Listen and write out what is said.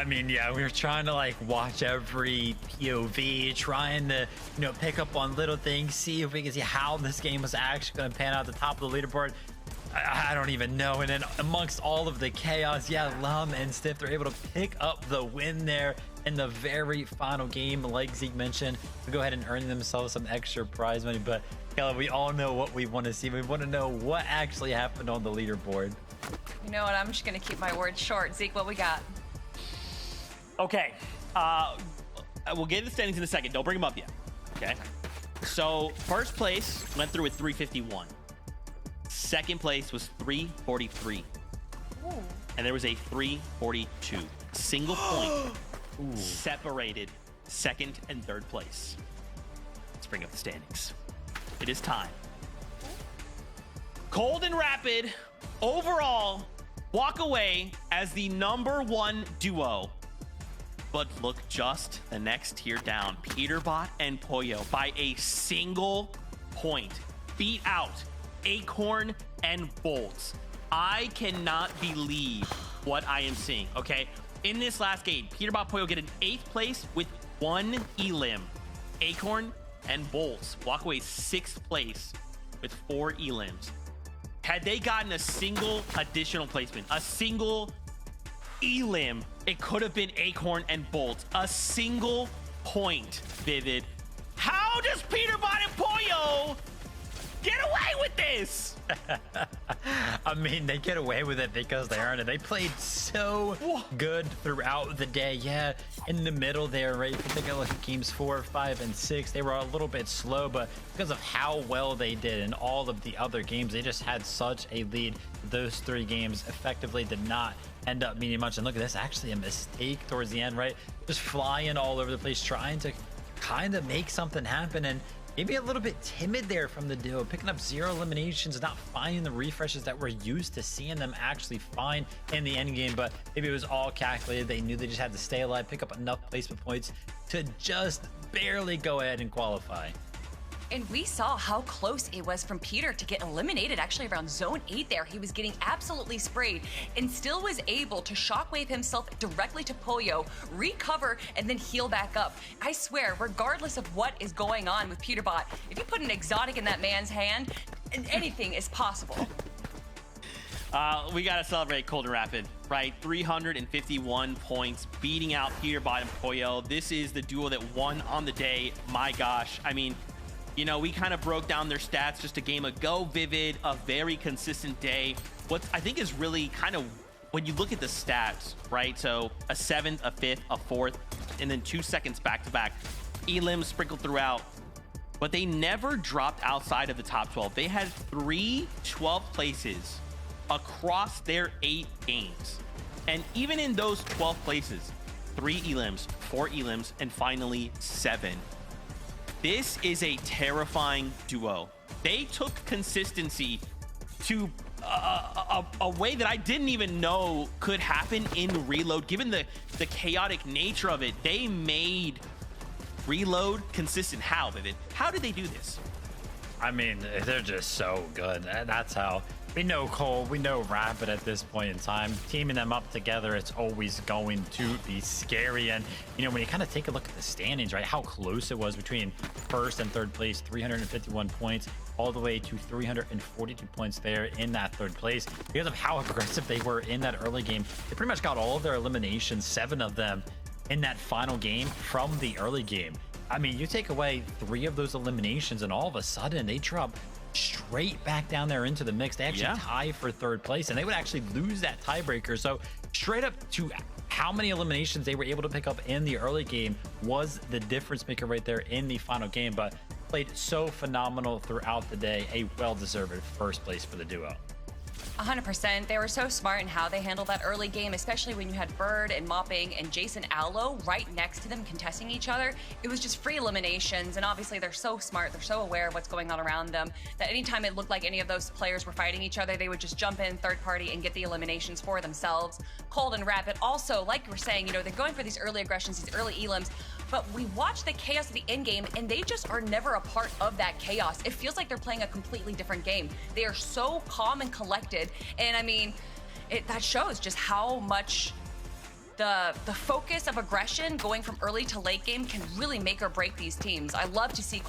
I mean, yeah, we were trying to like watch every POV, trying to, pick up on little things, see if we can see how this game was actually going to pan out at the top of the leaderboard. I don't even know. And then amongst all of the chaos, yeah, Lum and Stiff, they're able to pick up the win there in the very final game. Like Zeke mentioned, to go ahead and earn themselves some extra prize money. But Kayla, we all know what we want to see. We want to know what actually happened on the leaderboard. You know what? I'm just going to keep my words short. Zeke, what we got? Okay. We'll get to the standings in a second. Don't bring them up yet. Okay. So first place went through with 351. Second place was 343. Ooh. And there was a 342. Single point separated second and third place. Let's bring up the standings. It is time. Cold and Rapid overall walk away as the #1 duo. But look just the next tier down. Peterbot and Poyo by a single point beat out Acorn and Bolts. I cannot believe what I am seeing, okay? In this last game, Peterbot Poyo get an 8th place with 1 elim. Acorn and Bolts walk away 6th place with 4 elims. Had they gotten a single additional placement, a single elim, it could have been Acorn and Bolts. A single point, Vivid. How does Peterbot and Poyo get away with this? I mean, they get away with it because they earned it. They played so good throughout the day. Yeah, in the middle there, right? If you take a look at games 4, 5, and 6, they were a little bit slow, but because of how well they did in all of the other games, they just had such a lead. Those 3 games effectively did not end up meaning much. And look at this, actually a mistake towards the end, right? Just flying all over the place, trying to kind of make something happen, and maybe a little bit timid there from the duo, picking up 0 eliminations, not finding the refreshes that we're used to seeing them actually find in the end game. But maybe it was all calculated. They knew they just had to stay alive, pick up enough placement points to just barely go ahead and qualify. And we saw how close it was from Peter to get eliminated actually around zone 8 there. He was getting absolutely sprayed and still was able to shockwave himself directly to Poyo, recover, and then heal back up. I swear, regardless of what is going on with Peterbot, if you put an exotic in that man's hand, anything is possible. We got to celebrate Cold and Rapid, right? 351 points, beating out Peterbot and Poyo. This is the duo that won on the day. My gosh. I mean, we kind of broke down their stats just a game ago, Vivid, a very consistent day. What I think is really kind of, when you look at the stats, right? So a 7th, a 5th, a 4th, and then 2 seconds back to back. Elim sprinkled throughout, but they never dropped outside of the top 12. They had 3 12th places across their 8 games. And even in those 12 places, 3 elims, 4 elims, and finally 7. This is a terrifying duo. They took consistency to a way that I didn't even know could happen in Reload. Given the chaotic nature of it, they made Reload consistent. How, Vivid? How did they do this? I mean, they're just so good. That's how. We know Cole, we know Rapid at this point in time. Teaming them up together, it's always going to be scary. And, when you kind of take a look at the standings, right, how close it was between first and third place, 351 points, all the way to 342 points there in that third place. Because of how aggressive they were in that early game, they pretty much got all of their eliminations, 7 of them, in that final game from the early game. I mean, you take away 3 of those eliminations, and all of a sudden they drop straight back down there into the mix. They actually tie for third place, and they would actually lose that tiebreaker. So straight up to how many eliminations they were able to pick up in the early game was the difference maker right there in the final game. But played so phenomenal throughout the day. A well-deserved first place for the duo. 100%. They were so smart in how they handled that early game, especially when you had Bird and Mopping and Jason Allo right next to them contesting each other. It was just free eliminations, and obviously they're so smart, they're so aware of what's going on around them, that anytime it looked like any of those players were fighting each other, they would just jump in third party and get the eliminations for themselves. Cold and Rapid also, like you were saying, they're going for these early aggressions, these early elims, but we watch the chaos of the end game, and they just are never a part of that chaos. It feels like they're playing a completely different game. They are so calm and collected, and I mean, that shows just how much the focus of aggression going from early to late game can really make or break these teams. I love to see